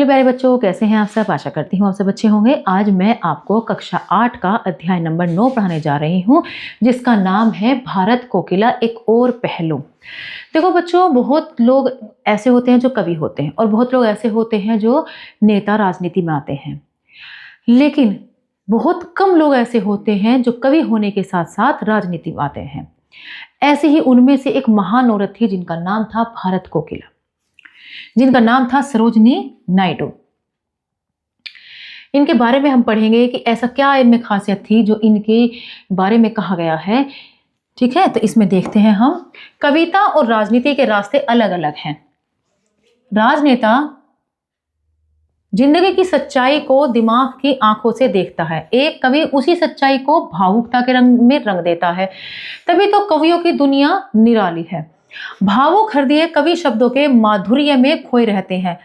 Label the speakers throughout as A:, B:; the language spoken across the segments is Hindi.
A: मेरे प्यारे बच्चों, कैसे हैं आप सब? आशा करती हूँ आप सब अच्छे होंगे। आज मैं आपको कक्षा 8 का अध्याय नंबर 9 पढ़ाने जा रही हूँ, जिसका नाम है भारत कोकिला एक और पहलू। देखो बच्चों, बहुत लोग ऐसे होते हैं जो कवि होते हैं और बहुत लोग ऐसे होते हैं जो नेता राजनीति में आते हैं, लेकिन बहुत कम लोग ऐसे होते हैं जो कवि होने के साथ साथ राजनीति में आते हैं। ऐसे ही उनमें से एक महान औरत थी जिनका नाम था भारत कोकिला, जिनका नाम था सरोजिनी नायडू। इनके बारे में हम पढ़ेंगे कि ऐसा क्या इनमें खासियत थी जो इनके बारे में कहा गया है। ठीक है, तो इसमें देखते हैं हम। कविता और राजनीति के रास्ते अलग अलग हैं। राजनेता जिंदगी की सच्चाई को दिमाग की आंखों से देखता है, एक कवि उसी सच्चाई को भावुकता के रंग में रंग देता है। तभी तो कवियों की दुनिया निराली है। भावुक हृदय कवि शब्दों के माधुर्य में खोए रहते हैं।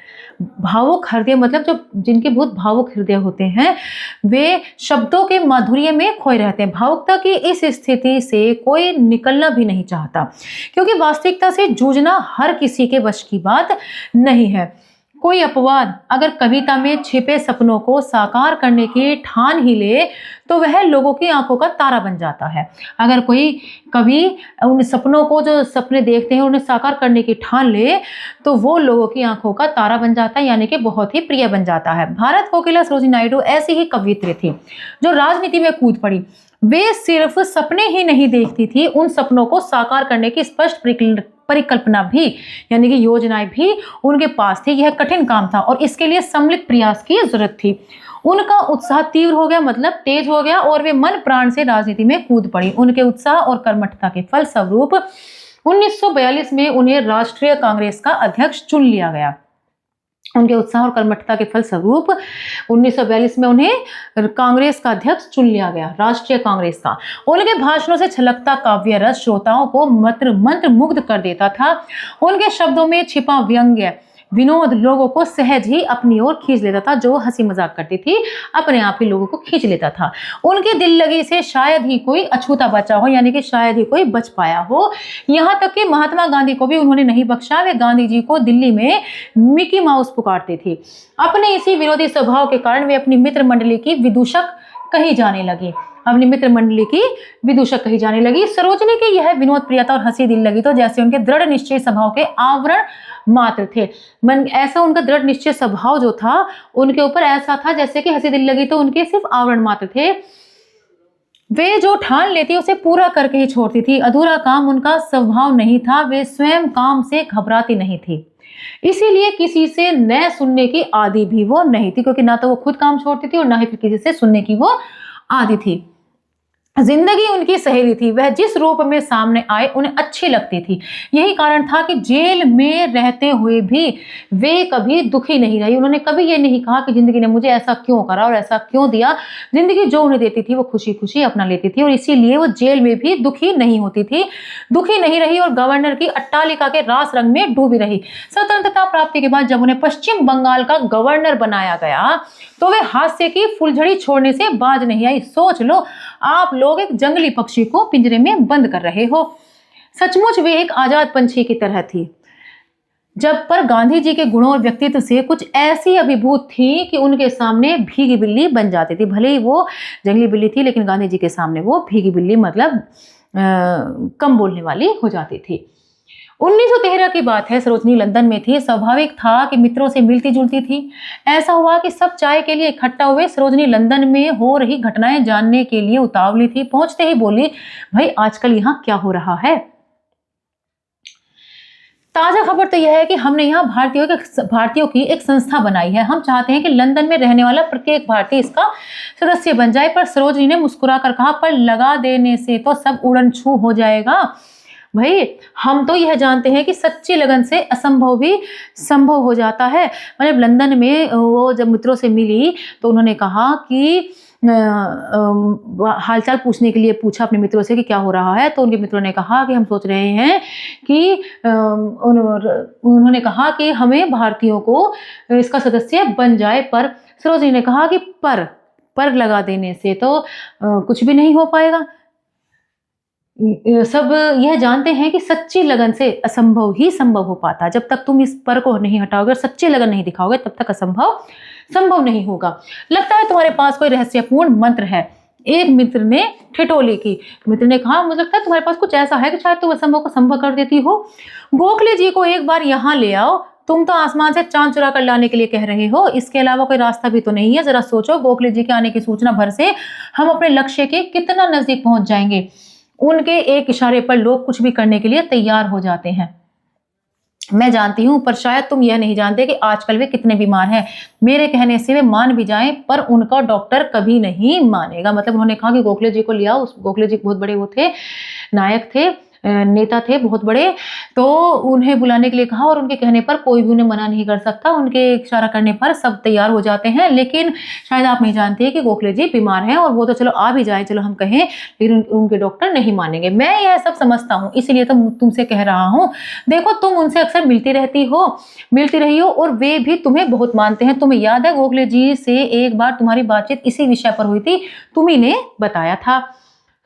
A: भावुक हृदय मतलब जो जिनके बहुत भावुक हृदय होते हैं, वे शब्दों के माधुर्य में खोए रहते हैं। भावुकता की इस स्थिति से कोई निकलना भी नहीं चाहता, क्योंकि वास्तविकता से जूझना हर किसी के वश की बात नहीं है। कोई अपवाद अगर कविता में छिपे सपनों को साकार करने की ठान ही ले तो वह लोगों की आंखों का तारा बन जाता है। अगर कोई कवि उन सपनों को, जो सपने देखते हैं, उन्हें साकार करने की ठान ले तो वो लोगों की आंखों का तारा बन जाता है, यानी कि बहुत ही प्रिय बन जाता है। भारत कोकिला सरोजिनी नायडू ऐसी ही कवियत्री थी जो राजनीति में कूद पड़ी। वे सिर्फ सपने ही नहीं देखती थी, उन सपनों को साकार करने की स्पष्ट परिकल्पना भी, यानी कि योजनाएं भी उनके पास थी। यह कठिन काम था और इसके लिए सम्मिलित प्रयास की जरूरत थी। उनका उत्साह तीव्र हो गया, मतलब तेज हो गया, और वे मन प्राण से राजनीति में कूद पड़ी। उनके उत्साह और कर्मठता के फलस्वरूप 1942 में उन्हें राष्ट्रीय कांग्रेस का अध्यक्ष चुन लिया गया। उनके उत्साह और कर्मठता के फलस्वरूप 1942 में उन्हें कांग्रेस का अध्यक्ष चुन लिया गया, राष्ट्रीय कांग्रेस का। उनके भाषणों से छलकता काव्य रस श्रोताओं को मंत्र मुग्ध कर देता था। उनके शब्दों में छिपा व्यंग्य विनोद लोगों को सहज ही अपनी ओर खींच लेता था। जो हंसी मजाक करती थी, अपने आप ही लोगों को खींच लेता था। उनकी दिल लगी से शायद ही कोई अछूता बचा हो, यानी कि शायद ही कोई बच पाया हो। यहाँ तक कि महात्मा गांधी को भी उन्होंने नहीं बख्शा। वे गांधी जी को दिल्ली में मिकी माउस पुकारते थे। अपने इसी विरोधी स्वभाव के कारण वे अपनी मित्र मंडली की विदूषक कही जाने लगी। सरोजिनी की यह विनोद प्रियता और हंसी दिल लगी तो जैसे उनके दृढ़ निश्चय स्वभाव के आवरण मात्र थे। ऐसा उनका दृढ़ निश्चय स्वभाव जो था उनके ऊपर ऐसा था जैसे कि हंसी दिल लगी तो उनके सिर्फ आवरण मात्र थे। वे जो ठान लेती उसे पूरा करके ही छोड़ती थी। अधूरा काम उनका स्वभाव नहीं था। वे स्वयं काम से घबराती नहीं थी, इसीलिए किसी से न सुनने की आदि भी वो नहीं थी, क्योंकि ना तो वो खुद काम छोड़ती थी और ना ही फिर किसी से सुनने की वो आदि थी। जिंदगी उनकी सहेली थी। वह जिस रूप में सामने आए उन्हें अच्छी लगती थी। यही कारण था कि जेल में रहते हुए भी वे कभी दुखी नहीं रही। उन्होंने कभी ये नहीं कहा कि जिंदगी ने मुझे ऐसा क्यों करा और ऐसा क्यों दिया। जिंदगी जो उन्हें देती थी वो खुशी खुशी अपना लेती थी, और इसीलिए वो जेल में भी दुखी नहीं होती थी, दुखी नहीं रही और गवर्नर की अट्टालिका के रास रंग में डूबी रही। स्वतंत्रता प्राप्ति के बाद जब उन्हें पश्चिम बंगाल का गवर्नर बनाया गया तो वे हास्य की फुलझड़ी छोड़ने से बाज नहीं आई। सोच लो, आप लोग एक जंगली पक्षी को पिंजरे में बंद कर रहे हो। सचमुच वे एक आजाद पंछी की तरह थी। जब पर गांधी जी के गुणों और व्यक्तित्व से कुछ ऐसी अभिभूत थी कि उनके सामने भीगी बिल्ली बन जाती थी। भले ही वो जंगली बिल्ली थी, लेकिन गांधी जी के सामने वो भीगी बिल्ली, मतलब कम बोलने वाली हो जाती थी। 1913 की बात है। सरोजिनी लंदन में थी। स्वाभाविक था कि मित्रों से मिलती जुलती थी। ऐसा हुआ कि सब चाय के लिए इकट्ठा हुए। सरोजिनी लंदन में हो रही घटनाएं जानने के लिए उतावली थी। पहुंचते ही बोली, भाई आजकल यहाँ क्या हो रहा है? ताजा खबर तो यह है कि हमने यहाँ भारतीयों की एक संस्था बनाई है। हम चाहते हैं कि लंदन में रहने वाला प्रत्येक भारतीय इसका सदस्य बन जाए। पर सरोजिनी ने मुस्कुराकर कहा, पर लगा देने से तो सब उड़न छू हो जाएगा। भाई हम तो यह जानते हैं कि सच्ची लगन से असंभव भी संभव हो जाता है। मतलब लंदन में वो जब मित्रों से मिली तो उन्होंने कहा कि हालचाल पूछने के लिए पूछा अपने मित्रों से कि क्या हो रहा है। तो उनके मित्रों ने कहा कि हम सोच रहे हैं कि उन्होंने कहा कि हमें भारतीयों को इसका सदस्य बन जाए। पर सरोजिनी ने कहा कि पर लगा देने से तो कुछ भी नहीं हो पाएगा। सब यह जानते हैं कि सच्ची लगन से असंभव ही संभव हो पाता है। जब तक तुम इस पर को नहीं हटाओगे और सच्ची लगन नहीं दिखाओगे तब तक असंभव संभव नहीं होगा। लगता है तुम्हारे पास कोई रहस्यपूर्ण मंत्र है, एक मित्र ने ठिठोली की। मित्र ने कहा, मुझे लगता है तुम्हारे पास कुछ ऐसा है कि शायद तुम असंभव को संभव कर देती हो। गोखले जी को एक बार यहाँ ले आओ, तुम तो आसमान से चांद चुरा कर लाने के लिए कह रहे हो, इसके अलावा कोई रास्ता भी तो नहीं है। जरा सोचो, गोखले जी के आने की सूचना भर से हम अपने लक्ष्य के कितना नजदीक पहुंच जाएंगे। उनके एक इशारे पर लोग कुछ भी करने के लिए तैयार हो जाते हैं। मैं जानती हूं, पर शायद तुम यह नहीं जानते कि आजकल वे कितने बीमार हैं। मेरे कहने से वे मान भी जाएं, पर उनका डॉक्टर कभी नहीं मानेगा। मतलब उन्होंने कहा कि गोखले जी को लिया। उस गोखले जी बहुत बड़े वो थे, नायक थे, नेता थे बहुत बड़े, तो उन्हें बुलाने के लिए कहा और उनके कहने पर कोई भी उन्हें मना नहीं कर सकता। उनके इशारा करने पर सब तैयार हो जाते हैं। लेकिन शायद आप नहीं जानते कि गोखले जी बीमार हैं और वो तो चलो आ भी जाए, चलो हम कहें, लेकिन उनके डॉक्टर नहीं मानेंगे। मैं यह सब समझता हूँ, इसीलिए तो तुमसे कह रहा हूँ। देखो, तुम उनसे अक्सर मिलती रही हो और वे भी तुम्हें बहुत मानते हैं। तुम्हें याद है, गोखले जी से एक बार तुम्हारी बातचीत इसी विषय पर हुई थी, तुम्ही ने बताया था।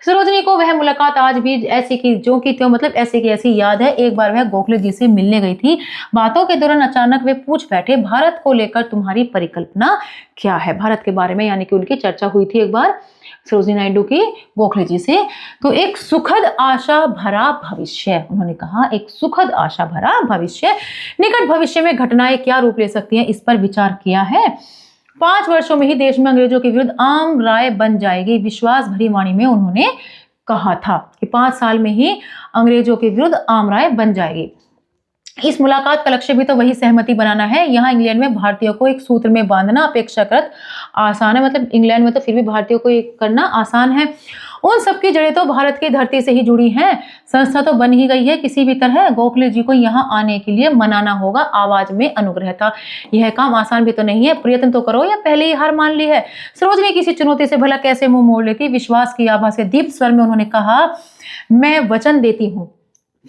A: सरोजनी को वह मुलाकात आज भी ऐसी की जो की त्यों, मतलब ऐसी की ऐसी याद है। एक बार वह गोखले जी से मिलने गई थी। बातों के दौरान अचानक वे पूछ बैठे, भारत को लेकर तुम्हारी परिकल्पना क्या है? भारत के बारे में, यानी कि उनकी चर्चा हुई थी एक बार सरोजनी नायडू की गोखले जी से। तो एक सुखद आशा भरा भविष्य, उन्होंने कहा, एक सुखद आशा भरा भविष्य। निकट भविष्य में घटनाएं क्या रूप ले सकती हैं, इस पर विचार किया है। 5 वर्षों में ही देश में अंग्रेजों के विरुद्ध आम राय बन जाएगी, विश्वास भरी वाणी में उन्होंने कहा था कि 5 साल में ही अंग्रेजों के विरुद्ध आम राय बन जाएगी। इस मुलाकात का लक्ष्य भी तो वही सहमति बनाना है। यहाँ इंग्लैंड में भारतीयों को एक सूत्र में बांधना अपेक्षाकृत आसान है। मतलब इंग्लैंड में तो फिर भी भारतीयों को एक करना आसान है। उन सबकी जड़ें तो भारत की धरती से ही जुड़ी हैं। संस्था तो बन ही गई है। किसी भी तरह गोखले जी को यहाँ आने के लिए मनाना होगा। आवाज में अनुग्रह था। यह काम आसान भी तो नहीं है, प्रयत्न तो करो, या पहले ही हार मान ली है? सरोजनी किसी चुनौती से भला कैसे मुंह मोड़ लेती? विश्वास की आभा से दीप्त स्वर में उन्होंने कहा, मैं वचन देती हूँ।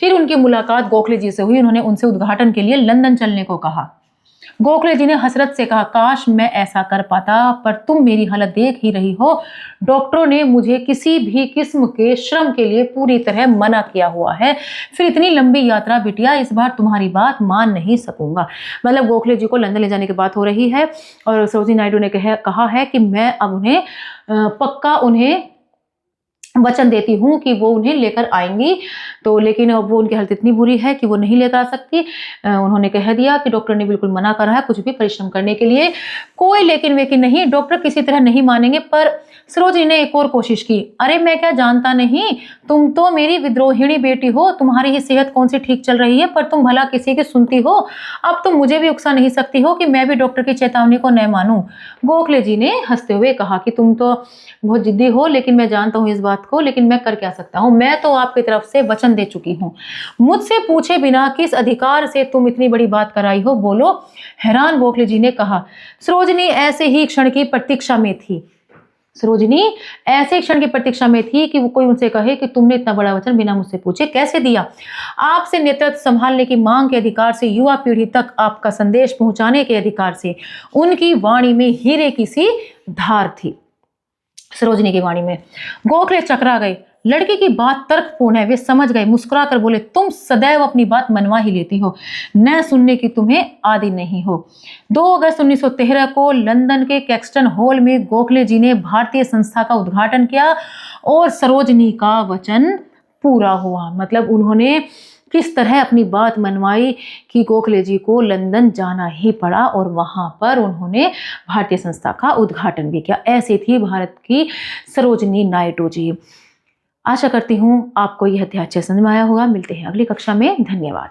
A: फिर उनकी मुलाकात गोखले जी से हुई। उन्होंने उनसे उद्घाटन के लिए लंदन चलने को कहा। गोखले जी ने हसरत से कहा, काश मैं ऐसा कर पाता, पर तुम मेरी हालत देख ही रही हो। डॉक्टरों ने मुझे किसी भी किस्म के श्रम के लिए पूरी तरह मना किया हुआ है। फिर इतनी लंबी यात्रा बिटिया, इस बार तुम्हारी बात मान नहीं सकूंगा। मतलब गोखले जी को लंदन ले जाने की बात हो रही है और सरोजनी नायडू ने कहा है कि मैं अब उन्हें पक्का वचन देती हूँ कि वो उन्हें लेकर आएंगी। तो लेकिन अब वो, उनकी हालत इतनी बुरी है कि वो नहीं लेकर आ सकती। उन्होंने कह दिया कि डॉक्टर ने बिल्कुल मना करा है कुछ भी परिश्रम करने के लिए। कोई लेकिन वेकिन नहीं, डॉक्टर किसी तरह नहीं मानेंगे। पर सरोजनी ने एक और कोशिश की। अरे मैं क्या जानता नहीं, तुम तो मेरी विद्रोहिणी बेटी हो, तुम्हारी ही सेहत कौन सी ठीक चल रही है, पर तुम भला किसी की सुनती हो? अब तुम मुझे भी उकसा नहीं सकती हो कि मैं भी डॉक्टर की चेतावनी को न मानूं। गोखले जी ने हंसते हुए कहा कि तुम तो बहुत जिद्दी हो, लेकिन मैं जानता हूं इस बात को, लेकिन मैं कर क्या सकता हूं? मैं तो आपकी तरफ से वचन दे चुकी हूं। मुझसे पूछे बिना किस अधिकार से तुम इतनी बड़ी बात कराई हो, बोलो? हैरान गोखले जी ने कहा। सरोजनी ऐसे ही क्षण की प्रतीक्षा में थी। सरोजनी ऐसे क्षण की प्रतीक्षा में थी कि वो कोई उनसे कहे कि तुमने इतना बड़ा वचन बिना मुझसे पूछे कैसे दिया। आपसे नेतृत्व संभालने की मांग के अधिकार से, युवा पीढ़ी तक आपका संदेश पहुंचाने के अधिकार से, उनकी वाणी में हीरे की सी धार थी। सरोजनी की वाणी में गोखले चकरा गए। लड़की की बात तर्कपूर्ण है, वे समझ गए। मुस्कुराकर बोले, तुम सदैव अपनी बात मनवा ही लेती हो, न सुनने की तुम्हें आदि नहीं हो। 2 अगस्त 1913 को लंदन के कैक्सटन हॉल में गोखले जी ने भारतीय संस्था का उद्घाटन किया और सरोजनी का वचन पूरा हुआ। मतलब उन्होंने किस तरह अपनी बात मनवाई कि गोखले जी को लंदन जाना ही पड़ा और वहां पर उन्होंने भारतीय संस्था का उद्घाटन भी किया। ऐसी थी भारत की सरोजनी नायडू जी। आशा करती हूँ आपको यह अध्याय अच्छे समझ में आया होगा। मिलते हैं अगली कक्षा में। धन्यवाद।